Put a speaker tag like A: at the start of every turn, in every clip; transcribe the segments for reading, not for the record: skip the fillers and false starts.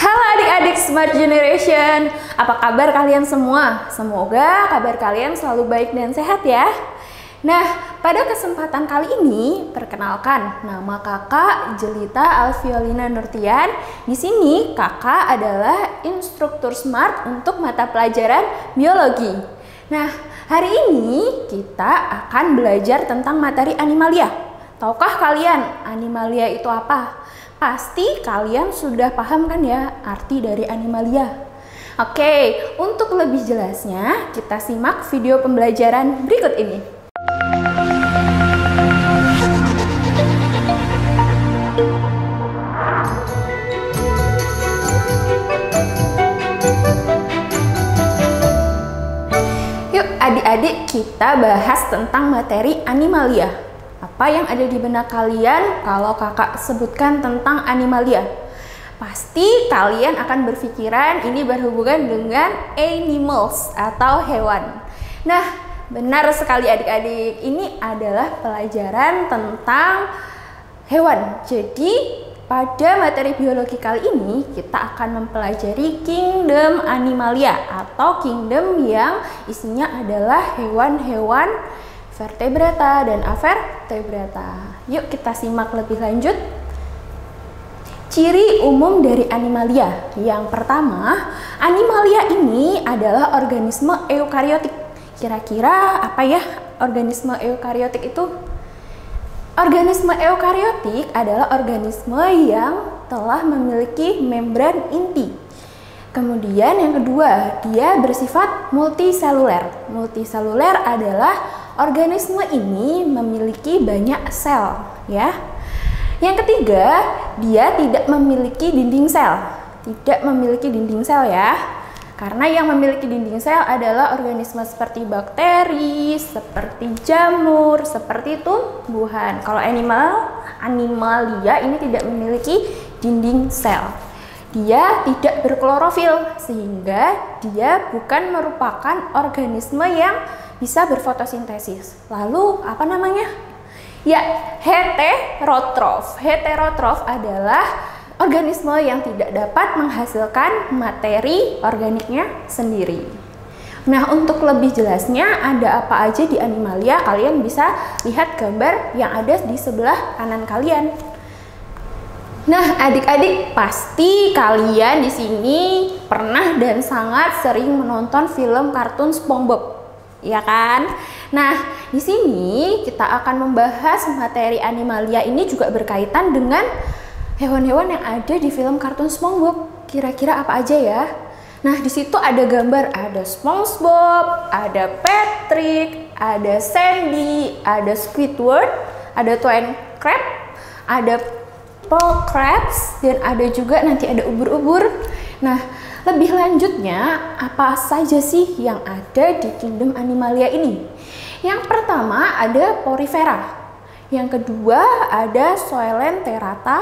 A: Halo adik-adik Smart Generation, apa kabar kalian semua? Semoga kabar kalian selalu baik dan sehat ya. Nah, pada kesempatan kali ini, perkenalkan, nama kakak Jelita Alfiolina Nurtian. Di sini kakak adalah instruktur Smart untuk mata pelajaran biologi. Nah, hari ini kita akan belajar tentang materi animalia. Tahukah kalian animalia itu apa? Pasti kalian sudah paham kan ya arti dari animalia. Oke, untuk lebih jelasnya kita simak video pembelajaran berikut ini. Yuk adik-adik kita bahas tentang materi animalia. Apa yang ada di benak kalian kalau kakak sebutkan tentang animalia? Pasti kalian akan berpikiran ini berhubungan dengan animals atau hewan. Nah, benar sekali adik-adik, ini adalah pelajaran tentang hewan. Jadi, pada materi biologi kali ini kita akan mempelajari kingdom animalia atau kingdom yang isinya adalah hewan-hewan vertebrata dan avertebrata. Yuk kita simak lebih lanjut. Ciri umum dari animalia. Yang pertama, animalia ini adalah organisme eukariotik. Kira-kira apa ya organisme eukariotik itu? Organisme eukariotik adalah organisme yang telah memiliki membran inti. Kemudian yang kedua, dia bersifat multiseluler. Multiseluler adalah organisme ini memiliki banyak sel, ya. Yang ketiga, dia tidak memiliki dinding sel. Tidak memiliki dinding sel ya. Karena yang memiliki dinding sel adalah organisme seperti bakteri, seperti jamur, seperti tumbuhan. Kalau animalia ini tidak memiliki dinding sel. Dia tidak berklorofil sehingga dia bukan merupakan organisme yang bisa berfotosintesis. Lalu apa namanya? Ya, heterotrof. Heterotrof adalah organisme yang tidak dapat menghasilkan materi organiknya sendiri. Nah, untuk lebih jelasnya ada apa aja di animalia, kalian bisa lihat gambar yang ada di sebelah kanan kalian. Nah, adik-adik pasti kalian di sini pernah dan sangat sering menonton film kartun SpongeBob, ya kan? Nah, di sini kita akan membahas materi animalia ini juga berkaitan dengan hewan-hewan yang ada di film kartun SpongeBob. Kira-kira apa aja ya? Nah, di situ ada gambar, ada SpongeBob, ada Patrick, ada Sandy, ada Squidward, ada Twine Crab, ada Paul Crabs, dan ada juga nanti ada ubur-ubur. Nah, lebih lanjutnya apa saja sih yang ada di kingdom animalia ini? Yang pertama ada porifera, yang kedua ada Coelenterata,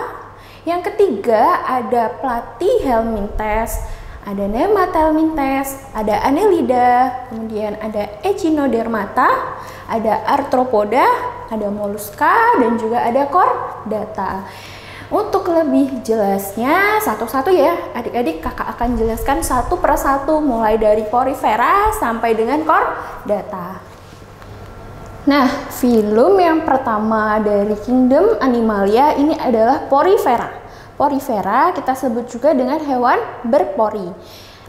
A: yang ketiga ada Platyhelminthes, ada Nemathelminthes, ada Annelida, kemudian ada Echinodermata, ada Arthropoda, ada Mollusca, dan juga ada Chordata. Untuk lebih jelasnya satu-satu ya adik-adik, kakak akan jelaskan satu persatu mulai dari porifera sampai dengan Chordata. Nah, film yang pertama dari kingdom animalia ini adalah porifera. Porifera kita sebut juga dengan hewan berpori.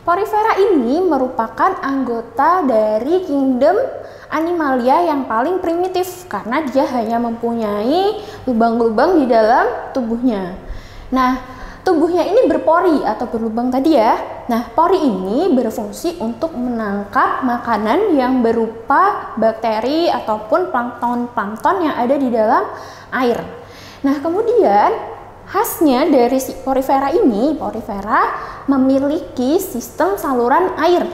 A: Porifera ini merupakan anggota dari kingdom animalia yang paling primitif karena dia hanya mempunyai lubang-lubang di dalam tubuhnya. Nah, tubuhnya ini berpori atau berlubang tadi ya. Nah, pori ini berfungsi untuk menangkap makanan yang berupa bakteri ataupun plankton-plankton yang ada di dalam air. Nah, kemudian khasnya dari si porifera ini, porifera memiliki sistem saluran air.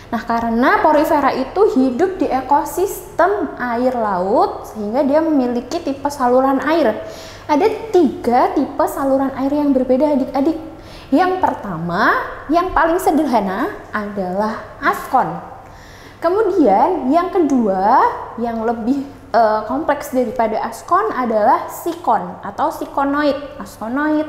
A: Nah, karena porifera itu hidup di ekosistem air laut sehingga dia memiliki tipe saluran air. Ada 3 tipe saluran air yang berbeda adik-adik. Yang pertama, yang paling sederhana adalah afkon. Kemudian yang kedua, yang lebih kompleks daripada askon adalah sikon atau sikonoid. Askonoid,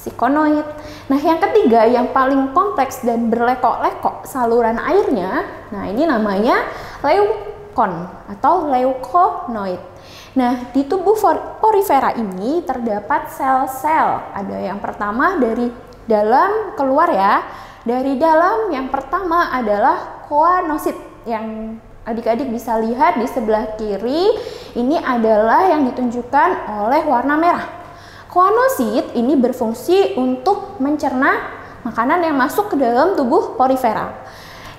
A: sikonoid. Nah, yang ketiga yang paling kompleks dan berlekok-lekok saluran airnya, nah ini namanya leukon atau leukonoid. Nah, di tubuh porifera ini terdapat sel-sel. Ada yang pertama dari dalam keluar ya. Dari dalam yang pertama adalah koanosit yang adik-adik bisa lihat di sebelah kiri. Ini adalah yang ditunjukkan oleh warna merah. Koanosit ini berfungsi untuk mencerna makanan yang masuk ke dalam tubuh porifera.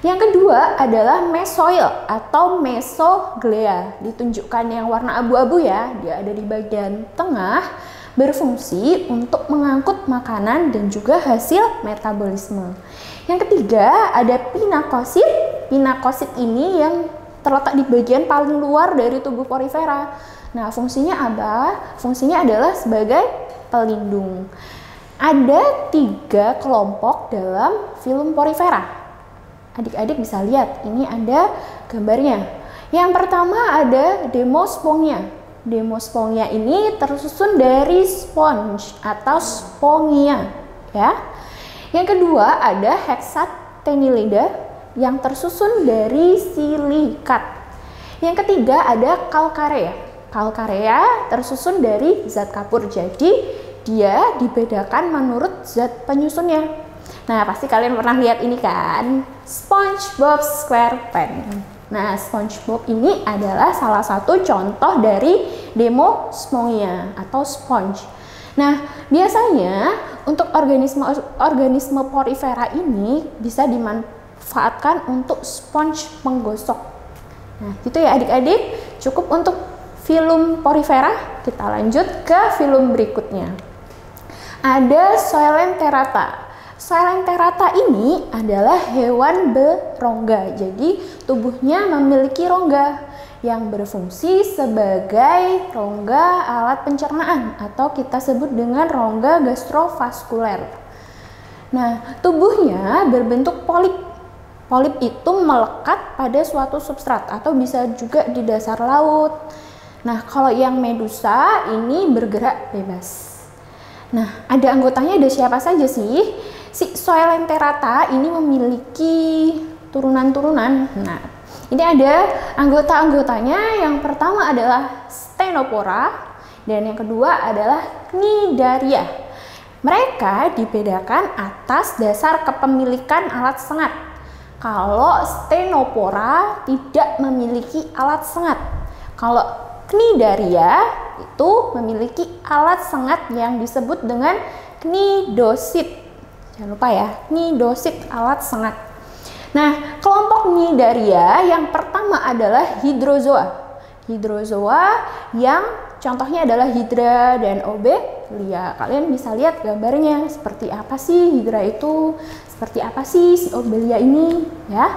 A: Yang kedua adalah mesoil atau mesoglea, ditunjukkan yang warna abu-abu ya, dia ada di bagian tengah, berfungsi untuk mengangkut makanan dan juga hasil metabolisme. Yang ketiga ada pinakosit. Pinakosit ini yang terletak di bagian paling luar dari tubuh porifera. Nah, fungsinya apa? Fungsinya adalah sebagai pelindung. Ada 3 kelompok dalam filum porifera. Adik-adik bisa lihat, ini ada gambarnya. Yang pertama ada Demospongia. Demospongia ini tersusun dari sponge atau spongia, ya. Yang kedua ada Hexatenilida yang tersusun dari silikat. Yang ketiga ada Calcarea. Calcarea tersusun dari zat kapur, jadi dia dibedakan menurut zat penyusunnya. Nah, pasti kalian pernah lihat ini kan, SpongeBob SquarePants. Nah, SpongeBob ini adalah salah satu contoh dari Demospongia atau sponge. Nah, biasanya untuk organisme porifera ini bisa dimanfaatkan untuk sponge penggosok. Nah, gitu ya adik-adik, cukup untuk filum porifera. Kita lanjut ke filum berikutnya. Ada Coelenterata. Coelenterata ini adalah hewan berongga. Jadi tubuhnya memiliki rongga yang berfungsi sebagai rongga alat pencernaan atau kita sebut dengan rongga gastrovaskuler. Nah, tubuhnya berbentuk polip. Polip itu melekat pada suatu substrat atau bisa juga di dasar laut. Nah, kalau yang medusa ini bergerak bebas. Nah, ada anggotanya, ada siapa saja sih? Si Coelenterata ini memiliki turunan-turunan. Nah, ini ada anggota-anggotanya. Yang pertama adalah Ctenophora dan yang kedua adalah Cnidaria. Mereka dibedakan atas dasar kepemilikan alat sengat. Kalau Ctenophora tidak memiliki alat sengat. Kalau Cnidaria itu memiliki alat sengat yang disebut dengan cnidosit. Jangan lupa ya, cnidosit, alat sengat. Nah, kelompok Cnidaria yang pertama adalah hydrozoa. Hydrozoa yang contohnya adalah Hydra dan Obelia. Kalian bisa lihat gambarnya, seperti apa sih Hydra itu, seperti apa sih si Obelia ini, ya.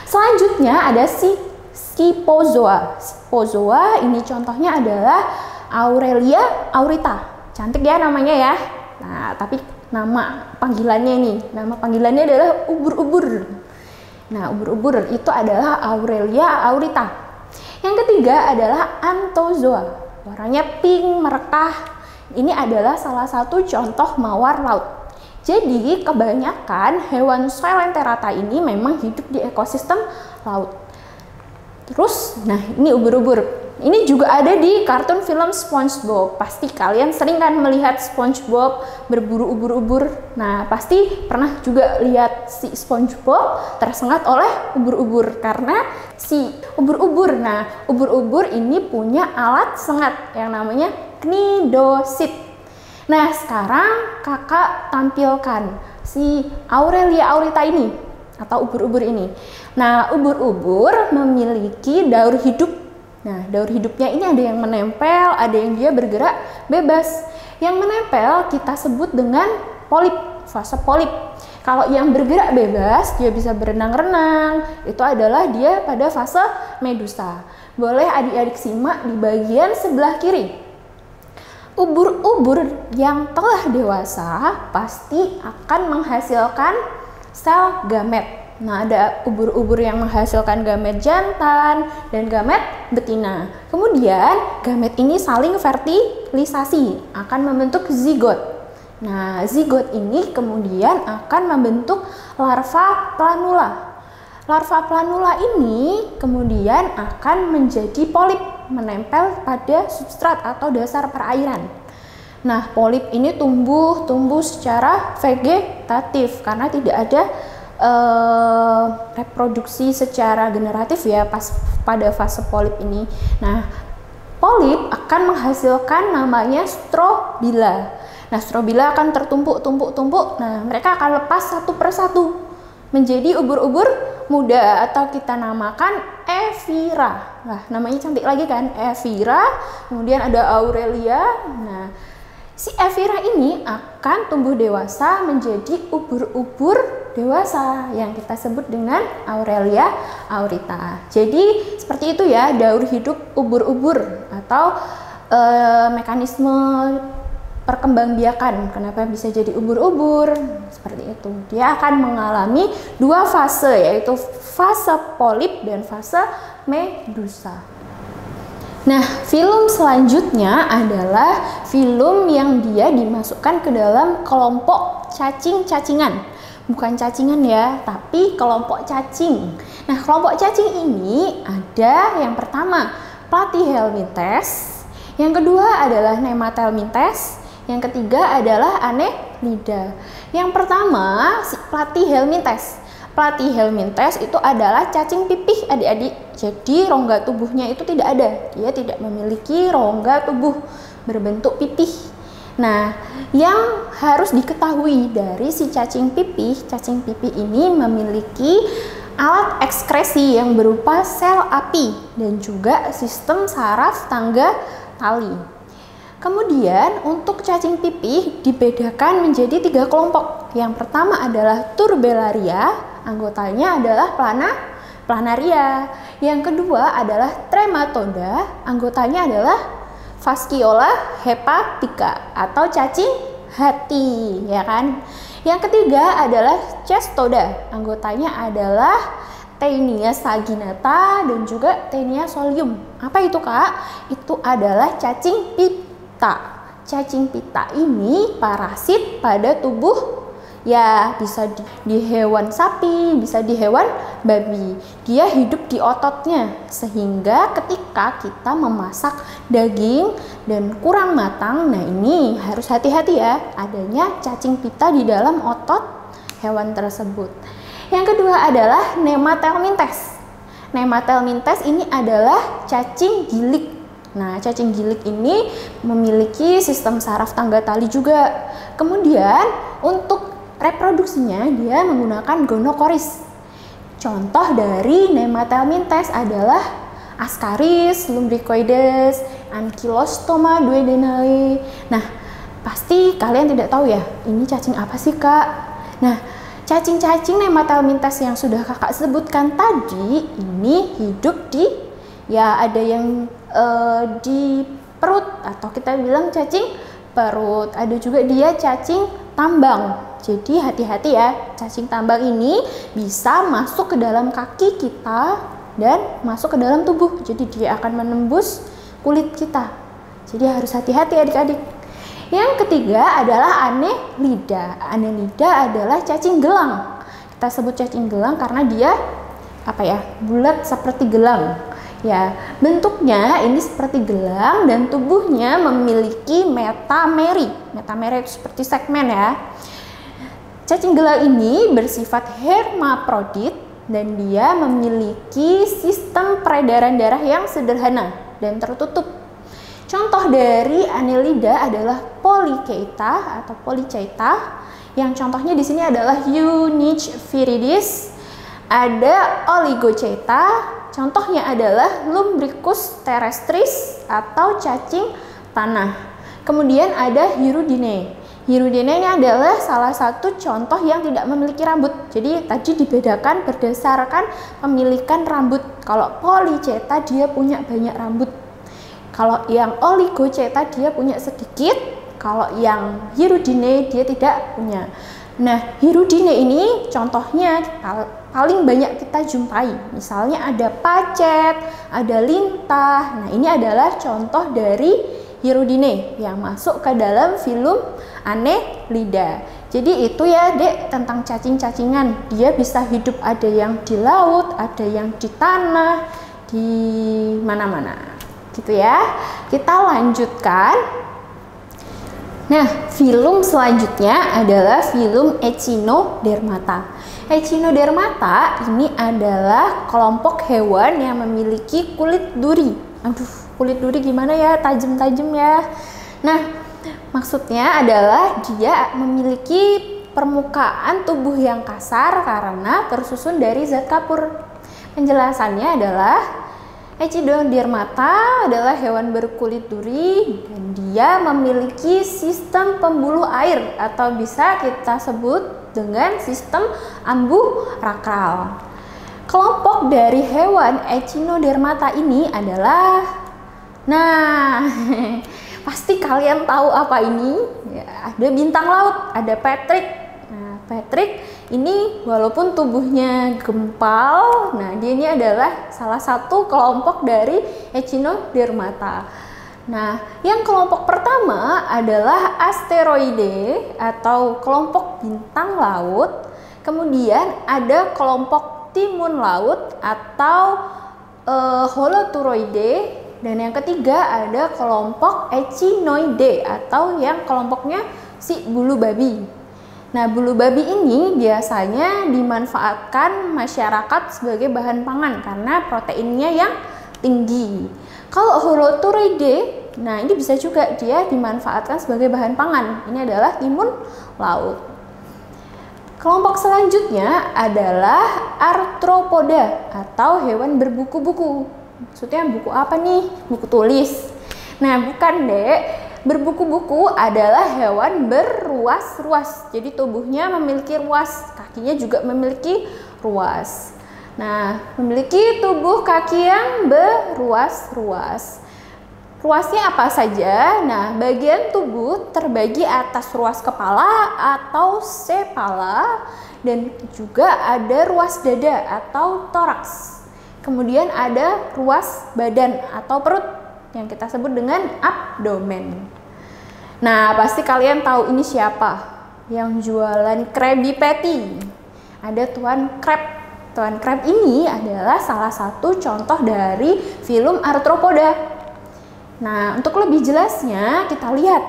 A: Selanjutnya ada si Scyphozoa. Scyphozoa ini contohnya adalah Aurelia aurita. Cantik ya namanya ya. Nah, tapi nama panggilannya ini, nama panggilannya adalah ubur-ubur. Nah, ubur-ubur itu adalah Aurelia aurita. Yang ketiga adalah Anthozoa. Warnanya pink merekah. Ini adalah salah satu contoh mawar laut. Jadi, kebanyakan hewan Coelenterata ini memang hidup di ekosistem laut. Terus, nah ini ubur-ubur. Ini juga ada di kartun film SpongeBob. Pasti kalian sering kan melihat SpongeBob berburu ubur-ubur. Nah, pasti pernah juga lihat si SpongeBob tersengat oleh ubur-ubur karena si ubur-ubur. Nah, ubur-ubur ini punya alat sengat yang namanya cnidosit. Nah, sekarang kakak tampilkan si Aurelia aurita ini atau ubur-ubur ini. Nah, ubur-ubur memiliki daur hidup. Nah, daur hidupnya ini ada yang menempel, ada yang dia bergerak bebas. Yang menempel kita sebut dengan polip, fase polip. Kalau yang bergerak bebas, dia bisa berenang-renang, itu adalah dia pada fase medusa. Boleh adik-adik simak di bagian sebelah kiri. Ubur-ubur yang telah dewasa pasti akan menghasilkan sel gamet. Nah, ada ubur-ubur yang menghasilkan gamet jantan dan gamet betina. Kemudian, gamet ini saling fertilisasi, akan membentuk zigot. Nah, zigot ini kemudian akan membentuk larva planula. Larva planula ini kemudian akan menjadi polip, menempel pada substrat atau dasar perairan. Nah, polip ini tumbuh secara vegetatif karena tidak ada reproduksi secara generatif ya pada fase polip ini. Nah, polip akan menghasilkan namanya strobila. Nah, strobila akan tertumpuk-tumpuk. Nah, mereka akan lepas satu persatu menjadi ubur-ubur muda atau kita namakan Evira. Nah, namanya cantik lagi kan, Evira. Kemudian ada Aurelia. Nah, si Evira ini akan tumbuh dewasa menjadi ubur-ubur dewasa yang kita sebut dengan Aurelia aurita. Jadi seperti itu ya daur hidup ubur-ubur atau mekanisme perkembangbiakan. Kenapa bisa jadi ubur-ubur? Seperti itu. Dia akan mengalami dua fase, yaitu fase polip dan fase medusa. Nah, filum selanjutnya adalah filum yang dia dimasukkan ke dalam kelompok cacing-cacingan. Bukan cacingan ya, tapi kelompok cacing. Nah, kelompok cacing ini ada yang pertama Platyhelminthes, yang kedua adalah Nematelminthes, yang ketiga adalah Annelida. Yang pertama si Platyhelminthes. Platyhelminthes itu adalah cacing pipih adik-adik. Jadi rongga tubuhnya itu tidak ada. Dia tidak memiliki rongga tubuh berbentuk pipih. Nah, yang harus diketahui dari si cacing pipih ini memiliki alat ekskresi yang berupa sel api dan juga sistem saraf tangga tali. Kemudian untuk cacing pipih dibedakan menjadi 3 kelompok. Yang pertama adalah Turbellaria, anggotanya adalah planaria. Yang kedua adalah Trematoda, anggotanya adalah Fasciola hepatica atau cacing hati, ya kan? Yang ketiga adalah Cestoda, anggotanya adalah Taenia saginata dan juga Taenia solium. Apa itu, Kak? Itu adalah cacing pita. Cacing pita ini parasit pada tubuh, ya bisa di hewan sapi, bisa di hewan babi. Dia hidup di ototnya, sehingga ketika kita memasak daging dan kurang matang, nah ini harus hati-hati ya, adanya cacing pita di dalam otot hewan tersebut. Yang kedua adalah Nematelminthes. Nematelminthes ini adalah cacing gilik. Nah, cacing gilik ini memiliki sistem saraf tangga tali juga. Kemudian untuk reproduksinya dia menggunakan gonokoris. Contoh dari Nematelminthes adalah Ascaris lumbricoides, Ankylostoma duodenale. Nah, pasti kalian tidak tahu ya, ini cacing apa sih, Kak? Nah, cacing-cacing Nematelminthes yang sudah Kakak sebutkan tadi ini hidup di, ya ada yang di perut atau kita bilang cacing perut. Ada juga dia cacing tambang. Jadi hati-hati ya, cacing tambang ini bisa masuk ke dalam kaki kita dan masuk ke dalam tubuh. Jadi dia akan menembus kulit kita. Jadi harus hati-hati adik-adik. Yang ketiga adalah Annelida. Annelida adalah cacing gelang. Kita sebut cacing gelang karena dia apa ya? Bulat seperti gelang. Ya, bentuknya ini seperti gelang dan tubuhnya memiliki metameri. Metameri itu seperti segmen ya. Cacing gelang ini bersifat hermaprodit dan dia memiliki sistem peredaran darah yang sederhana dan tertutup. Contoh dari Annelida adalah Polychaeta atau Polychaeta. Yang contohnya di sini adalah Eunice viridis. Ada Oligochaeta. Contohnya adalah Lumbricus terrestris atau cacing tanah. Kemudian ada Hirudine. Hirudine ini adalah salah satu contoh yang tidak memiliki rambut. Jadi tadi dibedakan berdasarkan pemilikan rambut. Kalau Polychaeta dia punya banyak rambut. Kalau yang Oligochaeta dia punya sedikit. Kalau yang Hirudine dia tidak punya. Nah, Hirudine ini contohnya paling banyak kita jumpai. Misalnya ada pacet, ada lintah. Nah, ini adalah contoh dari Hirudinea yang masuk ke dalam filum Annelida. Jadi itu ya Dek tentang cacing-cacingan. Dia bisa hidup ada yang di laut, ada yang di tanah, di mana-mana. Gitu ya. Kita lanjutkan. Nah, filum selanjutnya adalah filum Echinodermata. Echinodermata ini adalah kelompok hewan yang memiliki kulit duri. Aduh, kulit duri gimana ya? Tajam-tajam ya. Nah, maksudnya adalah dia memiliki permukaan tubuh yang kasar karena tersusun dari zat kapur. Penjelasannya adalah Echinodermata adalah hewan berkulit duri dan dia memiliki sistem pembuluh air atau bisa kita sebut dengan sistem amburakral. Kelompok dari hewan Echinodermata ini adalah, nah pasti kalian tahu apa ini? Ya, ada bintang laut, ada Patrick. Nah, Patrick ini walaupun tubuhnya gempal, nah dia ini adalah salah satu kelompok dari Echinodermata. Nah, yang kelompok pertama adalah asteroide atau kelompok bintang laut. Kemudian ada kelompok timun laut atau holoturoide. Dan yang ketiga ada kelompok Echinoide atau yang kelompoknya si bulu babi. Nah, bulu babi ini biasanya dimanfaatkan masyarakat sebagai bahan pangan karena proteinnya yang tinggi. Kalau holoturoide, nah ini bisa juga dia dimanfaatkan sebagai bahan pangan. Ini adalah timun laut. Kelompok selanjutnya adalah arthropoda atau hewan berbuku-buku. Maksudnya buku apa nih? Buku tulis. Nah, bukan Dek. Berbuku-buku adalah hewan berruas-ruas. Jadi tubuhnya memiliki ruas, kakinya juga memiliki ruas. Nah, memiliki tubuh kaki yang beruas-ruas. Ruasnya apa saja? Nah, bagian tubuh terbagi atas ruas kepala atau sepala dan juga ada ruas dada atau toraks. Kemudian ada ruas badan atau perut yang kita sebut dengan abdomen. Nah, pasti kalian tahu ini siapa yang jualan Krabby Patty. Ada Tuan Crab. Tuan Crab ini adalah salah satu contoh dari filum arthropoda. Nah, untuk lebih jelasnya kita lihat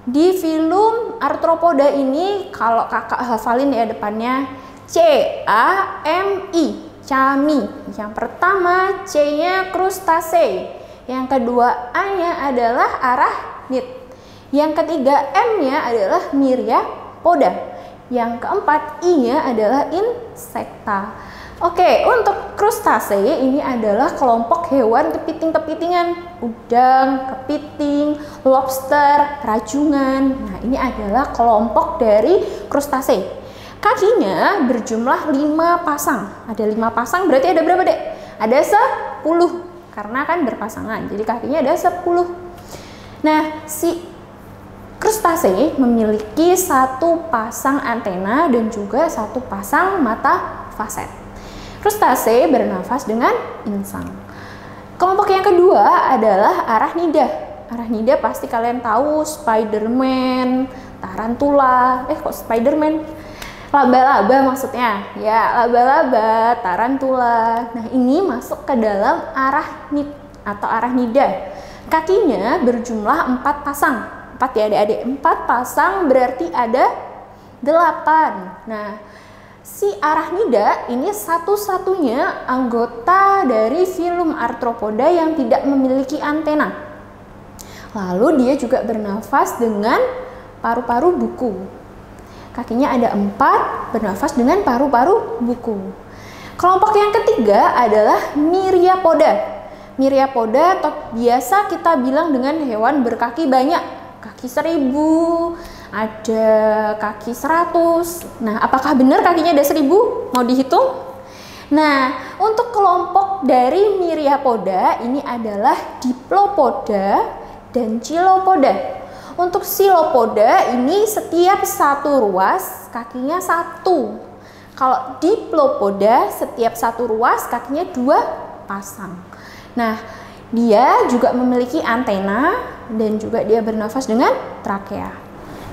A: di filum arthropoda ini, kalau kakak hafalin ya depannya C-A-M-I, cami. Yang pertama C-nya krustase. Yang kedua A-nya adalah arachnid. Yang ketiga M-nya adalah myriapoda. Yang keempat I-nya adalah insekta. Oke, untuk krustase ini adalah kelompok hewan kepiting-kepitingan, udang, kepiting, lobster, rajungan. Nah, ini adalah kelompok dari krustase. Kakinya berjumlah 5 pasang. Ada 5 pasang berarti ada berapa, Dek? Ada 10. Karena kan berpasangan, jadi kakinya ada 10. Nah, si krustase memiliki 1 pasang antena dan juga 1 pasang mata faset. Krustase bernafas dengan insang. Kelompok yang kedua adalah arachnida. Arachnida pasti kalian tahu, Spiderman, tarantula. Kok Spiderman? Laba-laba maksudnya. Ya, laba-laba, tarantula. Nah, ini masuk ke dalam arachnid atau arachnida. Kakinya berjumlah 4 pasang. 4 ya adik-adik. 4 pasang berarti ada 8. Nah, si arachnida ini satu-satunya anggota dari filum arthropoda yang tidak memiliki antena. Lalu dia juga bernafas dengan paru-paru buku. Kakinya ada 4, bernafas dengan paru-paru buku. Kelompok yang ketiga adalah myriapoda. Myriapoda atau biasa kita bilang dengan hewan berkaki banyak. Kaki 1000, ada kaki 100. Nah, apakah benar kakinya ada 1000? Mau dihitung? Nah, untuk kelompok dari myriapoda ini adalah diplopoda dan chilopoda. Untuk silopoda ini setiap 1 ruas kakinya 1. Kalau diplopoda setiap 1 ruas kakinya 2 pasang. Nah, Dia juga memiliki antena dan juga dia bernafas dengan trakea.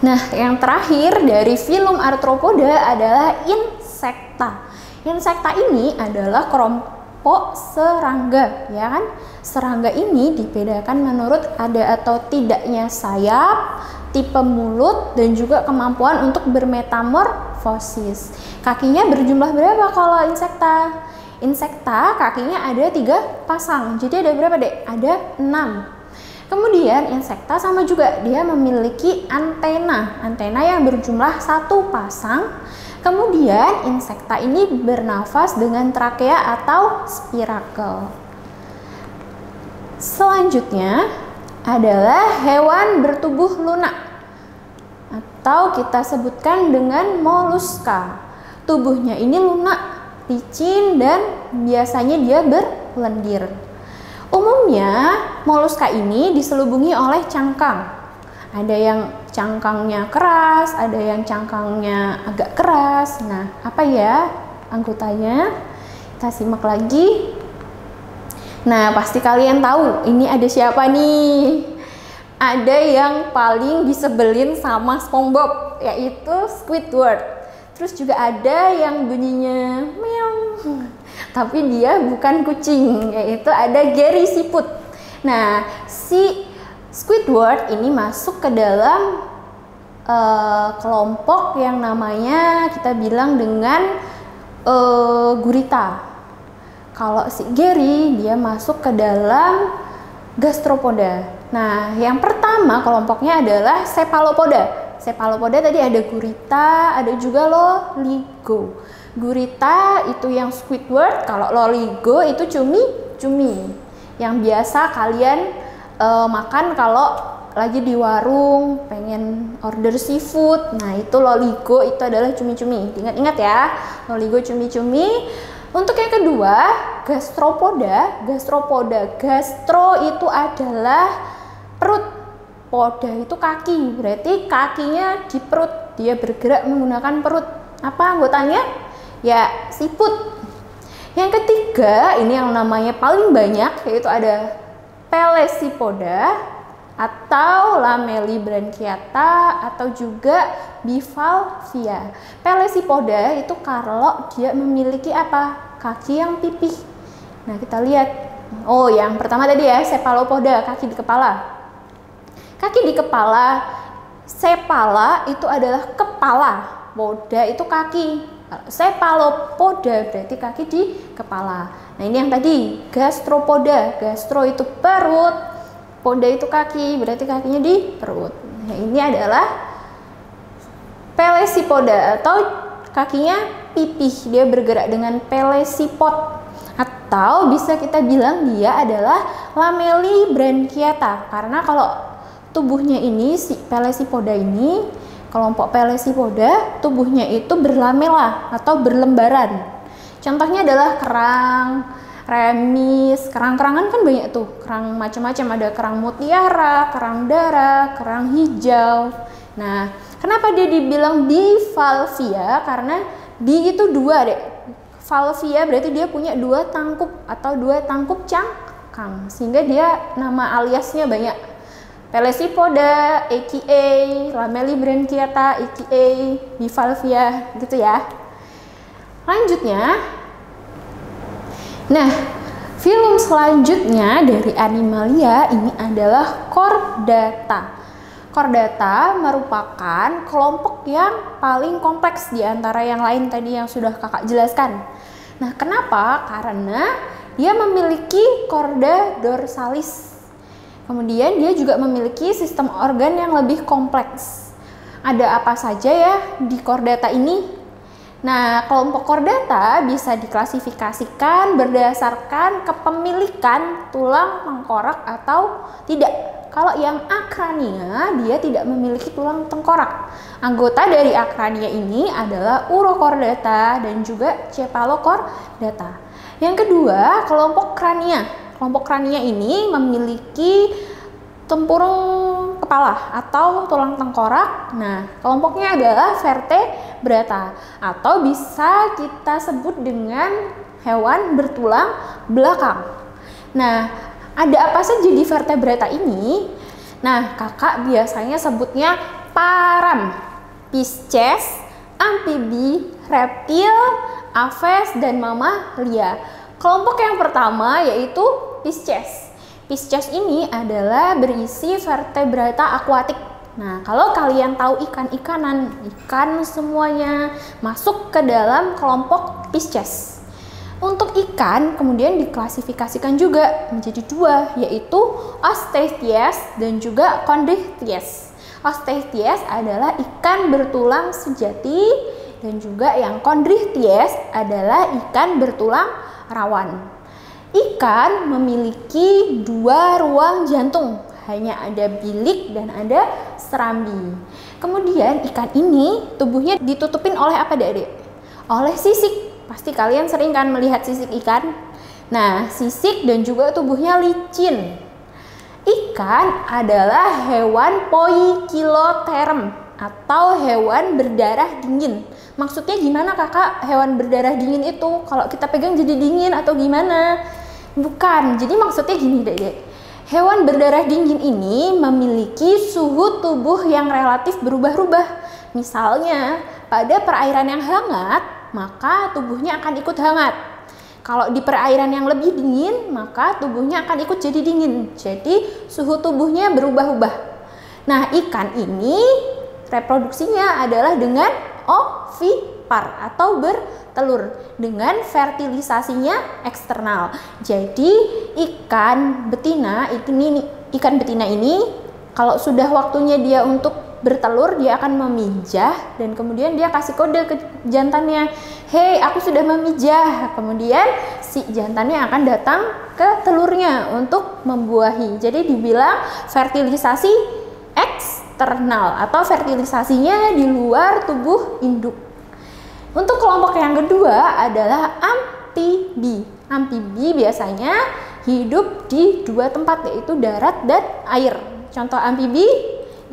A: Nah, yang terakhir dari filum Arthropoda adalah insekta. Insekta ini adalah kelompok serangga, ya kan? Serangga ini dibedakan menurut ada atau tidaknya sayap, tipe mulut, dan juga kemampuan untuk bermetamorfosis. Kakinya berjumlah berapa kalau insekta? Insekta kakinya ada 3 pasang. Jadi ada berapa, Dek? Ada 6. Kemudian insekta sama juga, dia memiliki antena. Antena yang berjumlah 1 pasang. Kemudian insekta ini bernafas dengan trakea atau spirakel. Selanjutnya adalah hewan bertubuh lunak atau kita sebutkan dengan moluska. Tubuhnya ini lunak, licin, dan biasanya dia berlendir. Umumnya moluska ini diselubungi oleh cangkang. Ada yang cangkangnya keras, ada yang cangkangnya agak keras. Nah, apa ya anggotanya? Kita simak lagi. Nah, pasti kalian tahu ini ada siapa nih? Ada yang paling disebelin sama SpongeBob, yaitu Squidward. Terus juga ada yang bunyinya meow, tapi dia bukan kucing, yaitu ada Gary Siput. Nah, si Squidward ini masuk ke dalam kelompok yang namanya kita bilang dengan gurita. Kalau si Gary dia masuk ke dalam gastropoda. Nah, yang pertama kelompoknya adalah cephalopoda. Cephalopoda tadi ada gurita, ada juga loligo. Gurita itu yang Squidward, kalau loligo itu cumi-cumi. Yang biasa kalian makan kalau lagi di warung pengen order seafood. Nah, itu loligo, itu adalah cumi-cumi. Ingat-ingat ya, loligo cumi-cumi. Untuk yang kedua, gastropoda. Gastro itu adalah perut, poda itu kaki, berarti kakinya di perut, dia bergerak menggunakan perut. Apa anggotanya? Ya, siput. Yang ketiga, ini yang namanya paling banyak, yaitu ada Pelecypoda atau Lamellibranchiata atau juga Bivalvia. Pelecypoda itu kalau dia memiliki apa? Kaki yang pipih. Nah, kita lihat. Oh, yang pertama tadi ya, cephalopoda, kaki di kepala. Kaki di kepala, cephala itu adalah kepala, poda itu kaki. Cephalopoda berarti kaki di kepala. Nah, ini yang tadi gastropoda. Gastro itu perut, poda itu kaki, berarti kakinya di perut. Nah, ini adalah Pelecypoda atau kakinya pipih, dia bergerak dengan pelecypod. Atau bisa kita bilang dia adalah Lamellibranchiata, karena kalau tubuhnya ini, si Pelecypoda ini, kelompok Pelecypoda, tubuhnya itu berlamela atau berlembaran. Contohnya adalah kerang, remis, kerang-kerangan kan banyak tuh, kerang macam-macam, ada kerang mutiara, kerang darah, kerang hijau. Nah, kenapa dia dibilang bivalvia? Karena bi itu 2, Dek. Valvia berarti dia punya 2 tangkup atau 2 tangkup cangkang, sehingga dia nama aliasnya banyak. Pelecypoda, aka Lamellibranchiata, aka Bivalvia, gitu ya. Lanjutnya, nah, filum selanjutnya dari Animalia ini adalah Chordata. Chordata merupakan kelompok yang paling kompleks di antara yang lain tadi yang sudah kakak jelaskan. Nah, kenapa? Karena dia memiliki chorda dorsalis. Kemudian dia juga memiliki sistem organ yang lebih kompleks. Ada apa saja ya di chordata ini? Nah, kelompok chordata bisa diklasifikasikan berdasarkan kepemilikan tulang tengkorak atau tidak. Kalau yang akrania, dia tidak memiliki tulang tengkorak. Anggota dari akrania ini adalah urochordata dan juga cephalochordata. Yang kedua, kelompok krania. Kelompok krania ini memiliki tempurung kepala atau tulang tengkorak. Nah, kelompoknya adalah vertebrata atau bisa kita sebut dengan hewan bertulang belakang. Nah, Ada apa saja di vertebrata ini? Nah, kakak biasanya sebutnya param, Pisces, amfibi, reptil, aves, dan mamalia. Kelompok yang pertama yaitu Pisces. Pisces ini adalah berisi vertebrata akuatik. Nah, kalau kalian tahu ikan-ikanan, ikan semuanya masuk ke dalam kelompok Pisces. Untuk ikan kemudian diklasifikasikan juga menjadi dua, yaitu Osteichthyes dan juga Chondrichthyes. Osteichthyes adalah ikan bertulang sejati dan juga yang Chondrichthyes adalah ikan bertulang rawan. Ikan memiliki dua ruang jantung, hanya ada bilik dan ada serambi. Kemudian ikan ini tubuhnya ditutupin oleh apa, Adik? Oleh sisik. Pasti kalian sering kan melihat sisik ikan. Nah, sisik dan juga tubuhnya licin. Ikan adalah hewan poikiloterm atau hewan berdarah dingin. Maksudnya gimana kakak hewan berdarah dingin itu? Kalau kita pegang jadi dingin atau gimana? Bukan, jadi maksudnya gini deh. Hewan berdarah dingin ini memiliki suhu tubuh yang relatif berubah-ubah. Misalnya, pada perairan yang hangat, maka tubuhnya akan ikut hangat. Kalau di perairan yang lebih dingin, maka tubuhnya akan ikut jadi dingin. Jadi suhu tubuhnya berubah-ubah. Nah, ikan ini reproduksinya adalah dengan ovipar atau bertelur dengan fertilisasinya eksternal. Jadi ikan betina ini kalau sudah waktunya dia untuk bertelur, dia akan memijah dan kemudian dia kasih kode ke jantannya, "Hei, aku sudah memijah." Kemudian si jantannya akan datang ke telurnya untuk membuahi. Jadi dibilang fertilisasi eksternal atau fertilisasinya di luar tubuh induk. Untuk kelompok yang kedua adalah amfibi. Amfibi biasanya hidup di dua tempat, yaitu darat dan air. Contoh amfibi,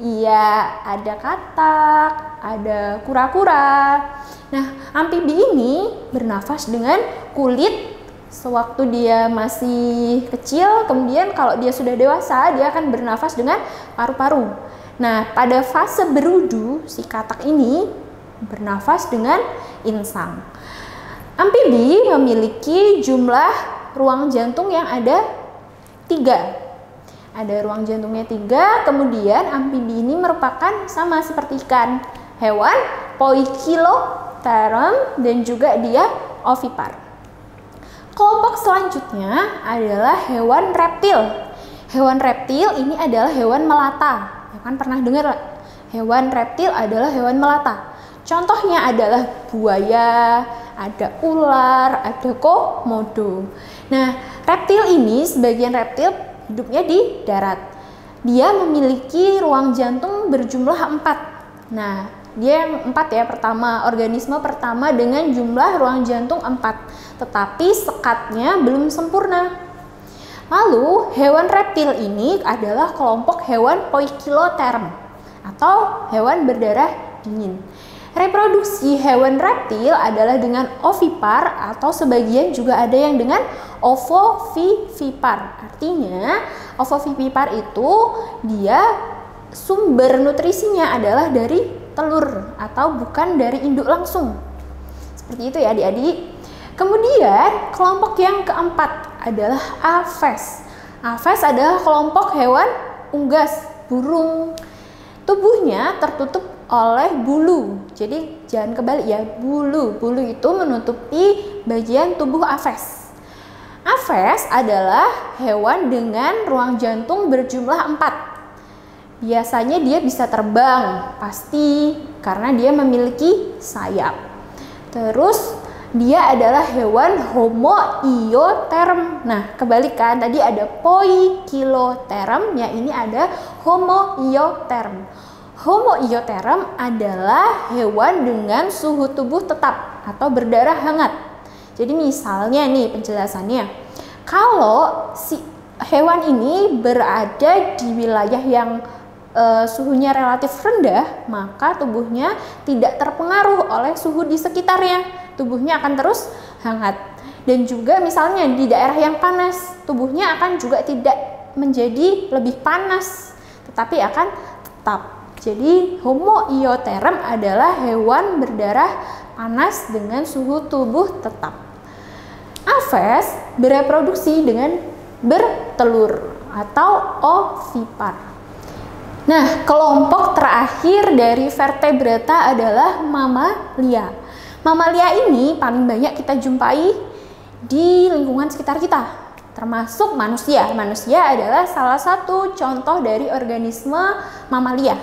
A: iya, ada katak, ada kura-kura. Nah, amfibi ini bernafas dengan kulit sewaktu dia masih kecil, kemudian kalau dia sudah dewasa, dia akan bernafas dengan paru-paru. Nah, pada fase berudu, si katak ini bernafas dengan insang. Amfibi memiliki jumlah ruang jantung yang ada 3. Ada ruang jantungnya 3, kemudian amfibi ini merupakan sama seperti ikan, hewan poikiloterm dan juga dia ovipar. Kelompok selanjutnya adalah hewan reptil. Hewan reptil ini adalah hewan melata. Ya kan pernah dengar, hewan reptil adalah hewan melata. Contohnya adalah buaya, ada ular, ada komodo. Nah, reptil ini, sebagian reptil hidupnya di darat. Dia memiliki ruang jantung berjumlah 4. Nah, dia yang 4 ya, organisme pertama dengan jumlah ruang jantung 4. Tetapi sekatnya belum sempurna. Lalu, hewan reptil ini adalah kelompok hewan poikiloterm atau hewan berdarah dingin. Reproduksi hewan reptil adalah dengan ovipar atau sebagian juga ada yang dengan ovovivipar. Artinya, ovovivipar itu dia sumber nutrisinya adalah dari telur atau bukan dari induk langsung. Seperti itu ya adik-adik. Kemudian kelompok yang keempat adalah aves. Aves adalah kelompok hewan unggas, burung. Tubuhnya tertutup oleh bulu. Jadi jangan kebalik ya, bulu. Bulu itu menutupi bagian tubuh aves. Aves adalah hewan dengan ruang jantung berjumlah 4. Biasanya dia bisa terbang, pasti karena dia memiliki sayap. Terus dia adalah hewan homoioterm. Nah, kebalikan, tadi ada poikiloterm, ya ini ada homoioterm. Homoioterm adalah hewan dengan suhu tubuh tetap atau berdarah hangat. Jadi misalnya nih penjelasannya, kalau si hewan ini berada di wilayah yang suhunya relatif rendah, maka tubuhnya tidak terpengaruh oleh suhu di sekitarnya. Tubuhnya akan terus hangat. Dan juga misalnya di daerah yang panas, tubuhnya akan juga tidak menjadi lebih panas, tetapi akan tetap. Jadi Homo iotherm adalah hewan berdarah panas dengan suhu tubuh tetap. Aves bereproduksi dengan bertelur atau ovipar. Nah, kelompok terakhir dari vertebrata adalah mamalia. Mamalia ini paling banyak kita jumpai di lingkungan sekitar kita, termasuk manusia. Manusia adalah salah satu contoh dari organisme mamalia.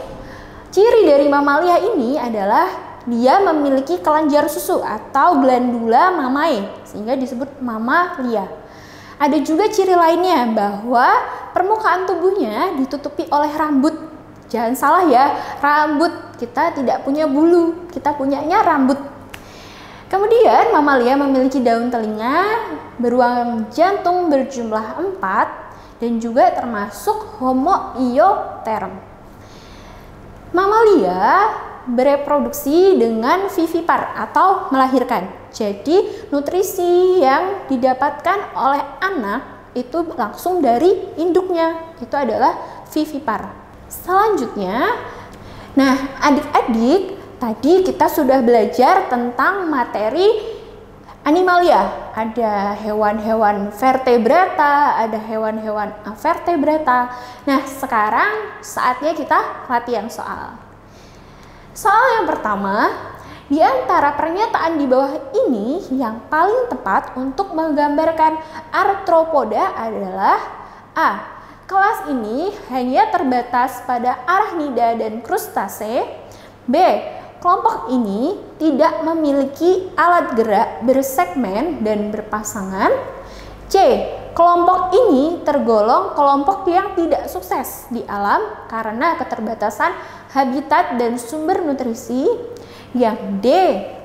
A: Ciri dari mamalia ini adalah dia memiliki kelenjar susu atau glandula mamae, sehingga disebut mamalia. Ada juga ciri lainnya bahwa permukaan tubuhnya ditutupi oleh rambut. Jangan salah ya, rambut. Kita tidak punya bulu, kita punyanya rambut. Kemudian mamalia memiliki daun telinga, beruang jantung berjumlah 4, dan juga termasuk Homo iotherm. Mamalia bereproduksi dengan vivipar atau melahirkan. Jadi nutrisi yang didapatkan oleh anak itu langsung dari induknya, itu adalah vivipar. Selanjutnya, nah adik-adik, tadi kita sudah belajar tentang materi animalia. Ada hewan-hewan vertebrata, ada hewan-hewan avertebrata. Nah, sekarang saatnya kita latihan soal. Soal yang pertama, di antara pernyataan di bawah ini yang paling tepat untuk menggambarkan arthropoda adalah A. Kelas ini hanya terbatas pada arachnida dan krustase. B. Kelompok ini tidak memiliki alat gerak bersegmen dan berpasangan. C. Kelompok ini tergolong kelompok yang tidak sukses di alam karena keterbatasan habitat dan sumber nutrisi. Yang D.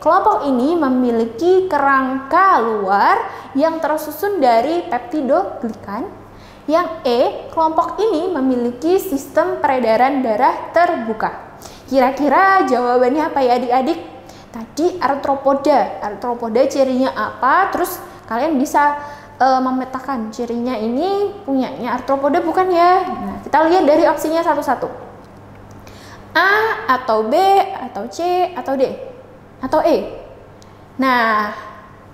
A: Kelompok ini memiliki kerangka luar yang tersusun dari peptidoglikan. Yang E. Kelompok ini memiliki sistem peredaran darah terbuka. Kira-kira jawabannya apa ya adik-adik? Tadi arthropoda. Arthropoda cirinya apa? Terus kalian bisa memetakan cirinya ini punyanya arthropoda bukan ya? Nah, kita lihat dari opsinya satu-satu. A atau B atau C atau D atau E. Nah,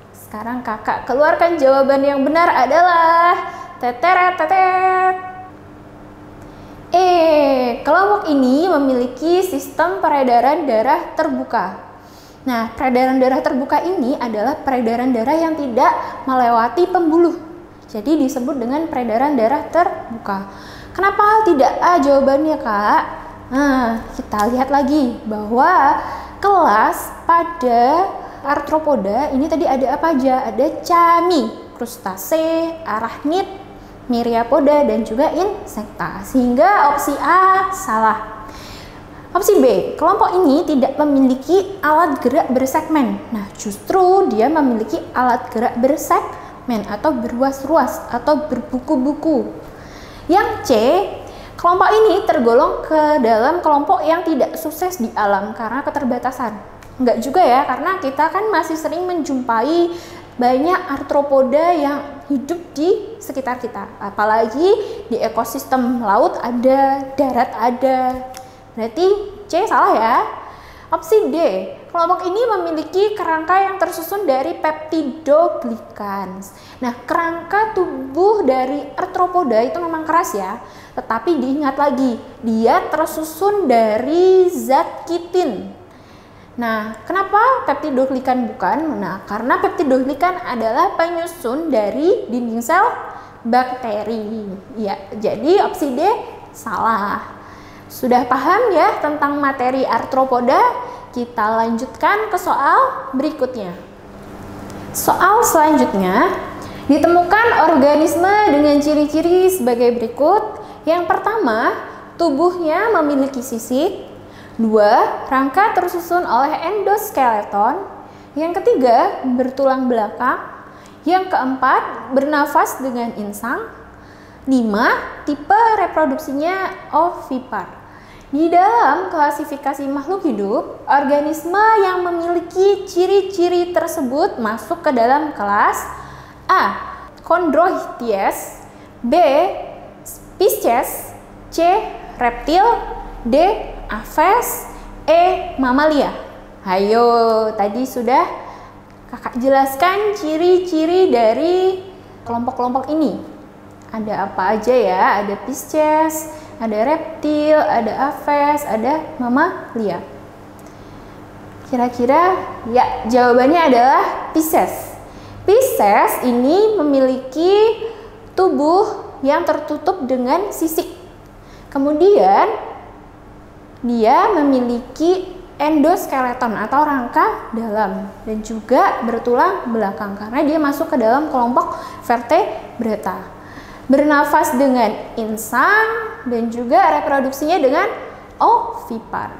A: sekarang kakak keluarkan jawaban yang benar adalah teteret. Kelompok ini memiliki sistem peredaran darah terbuka. Nah, peredaran darah terbuka ini adalah peredaran darah yang tidak melewati pembuluh. Jadi disebut dengan peredaran darah terbuka. Kenapa tidak A jawabannya, Kak? Nah, kita lihat lagi bahwa kelas pada arthropoda ini tadi ada apa aja? Ada cami, krustase, arachnid, myriapoda, dan juga insekta. Sehingga opsi A salah. Opsi B, kelompok ini tidak memiliki alat gerak bersegmen. Nah, justru dia memiliki alat gerak bersegmen atau beruas-ruas atau berbuku-buku. Yang C, kelompok ini tergolong ke dalam kelompok yang tidak sukses di alam karena keterbatasan. Enggak juga ya, karena kita kan masih sering menjumpai banyak arthropoda yang hidup di sekitar kita. Apalagi di ekosistem laut ada, darat ada. Berarti C salah ya. Opsi D, kelompok ini memiliki kerangka yang tersusun dari peptidoglikan. Nah, kerangka tubuh dari arthropoda itu memang keras ya. Tetapi diingat lagi, dia tersusun dari zat kitin. Nah, kenapa peptidoglikan bukan? Nah, karena peptidoglikan adalah penyusun dari dinding sel bakteri. Ya, jadi opsi D salah. Sudah paham ya tentang materi arthropoda? Kita lanjutkan ke soal berikutnya. Soal selanjutnya, ditemukan organisme dengan ciri-ciri sebagai berikut. Yang pertama, tubuhnya memiliki sisik. 2. Rangka tersusun oleh endoskeleton. Yang ketiga, bertulang belakang. Yang keempat, bernafas dengan insang. 5. Tipe reproduksinya ovipar. Di dalam klasifikasi makhluk hidup, organisme yang memiliki ciri-ciri tersebut masuk ke dalam kelas A. Chondroichthyes, B. Pisces, C. Reptil, D. Aves, E. Mamalia. Ayo, tadi sudah kakak jelaskan ciri-ciri dari kelompok-kelompok ini. Ada apa aja ya? Ada Pisces, ada reptil, ada Aves, ada Mamalia. Kira-kira ya jawabannya adalah Pisces. Pisces ini memiliki tubuh yang tertutup dengan sisik. Kemudian dia memiliki endoskeleton atau rangka dalam dan juga bertulang belakang karena dia masuk ke dalam kelompok vertebrata. Bernafas dengan insang dan juga reproduksinya dengan ovipar.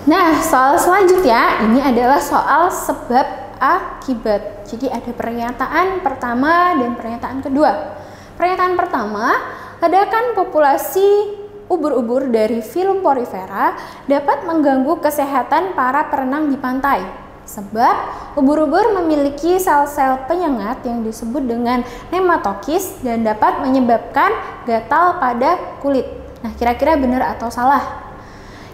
A: Nah, soal selanjutnya ini adalah soal sebab akibat. Jadi ada pernyataan pertama dan pernyataan kedua. Pernyataan pertama, ledakan populasi ubur-ubur dari filum porifera dapat mengganggu kesehatan para perenang di pantai. Sebab ubur-ubur memiliki sel-sel penyengat yang disebut dengan nematokis dan dapat menyebabkan gatal pada kulit. Nah, kira-kira benar atau salah?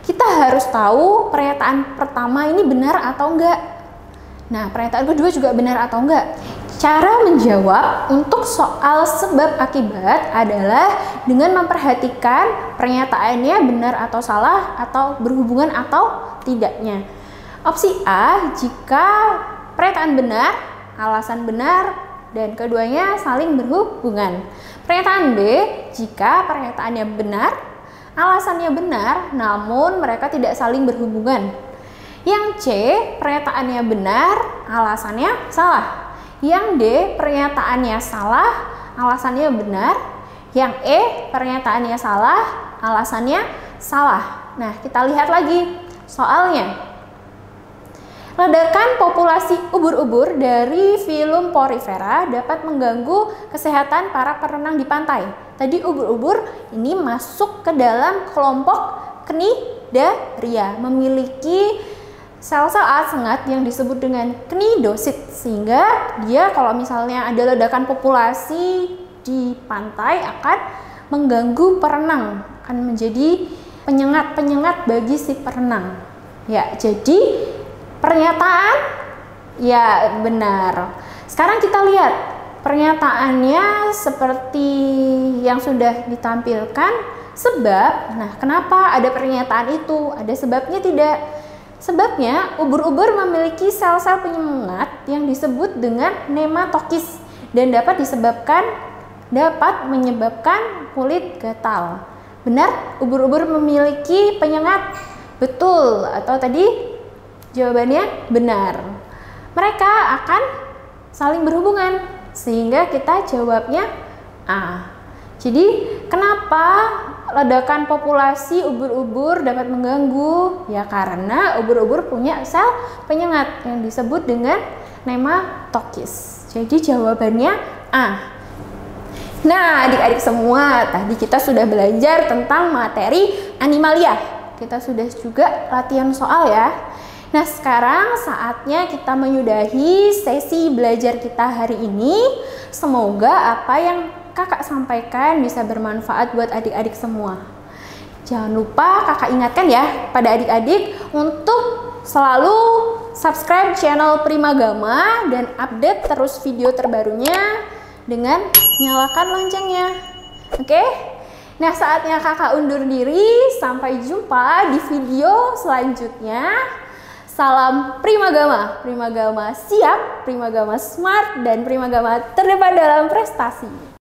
A: Kita harus tahu pernyataan pertama ini benar atau enggak. Nah, pernyataan kedua juga benar atau enggak. Cara menjawab untuk soal sebab akibat adalah dengan memperhatikan pernyataannya benar atau salah atau berhubungan atau tidaknya. Opsi A, jika pernyataan benar, alasan benar, dan keduanya saling berhubungan. Pernyataan B, jika pernyataannya benar, alasannya benar, namun mereka tidak saling berhubungan. Yang C, pernyataannya benar, alasannya salah. Yang D, pernyataannya salah, alasannya benar. Yang E, pernyataannya salah, alasannya salah. Nah, kita lihat lagi soalnya. Ledakan populasi ubur-ubur dari filum porifera dapat mengganggu kesehatan para perenang di pantai. Tadi ubur-ubur ini masuk ke dalam kelompok Cnidaria, memiliki sel-sel alat sengat yang disebut dengan cnidosit, sehingga dia kalau misalnya ada ledakan populasi di pantai akan mengganggu perenang, akan menjadi penyengat-penyengat bagi si perenang. Ya, jadi pernyataan ya benar. Sekarang kita lihat pernyataannya seperti yang sudah ditampilkan. Sebab, nah kenapa ada pernyataan itu? Ada sebabnya tidak? Sebabnya, ubur-ubur memiliki sel-sel penyengat yang disebut dengan nematokis dan dapat menyebabkan kulit gatal. Benar, ubur-ubur memiliki penyengat? Betul, atau tadi jawabannya benar. Mereka akan saling berhubungan, sehingga kita jawabnya A. Jadi, kenapa ledakan populasi ubur-ubur dapat mengganggu? Ya karena ubur-ubur punya sel penyengat yang disebut dengan nematokis. Jadi jawabannya A. Nah, adik-adik semua, tadi kita sudah belajar tentang materi animalia. Kita sudah juga latihan soal ya. Nah, sekarang saatnya kita menyudahi sesi belajar kita hari ini. Semoga apa yang kakak sampaikan bisa bermanfaat buat adik-adik semua. Jangan lupa kakak ingatkan ya pada adik-adik untuk selalu subscribe channel Primagama dan update terus video terbarunya dengan nyalakan loncengnya. Oke? Nah, saatnya kakak undur diri. Sampai jumpa di video selanjutnya. Salam Primagama. Primagama siap, Primagama smart, dan Primagama terdepan dalam prestasi.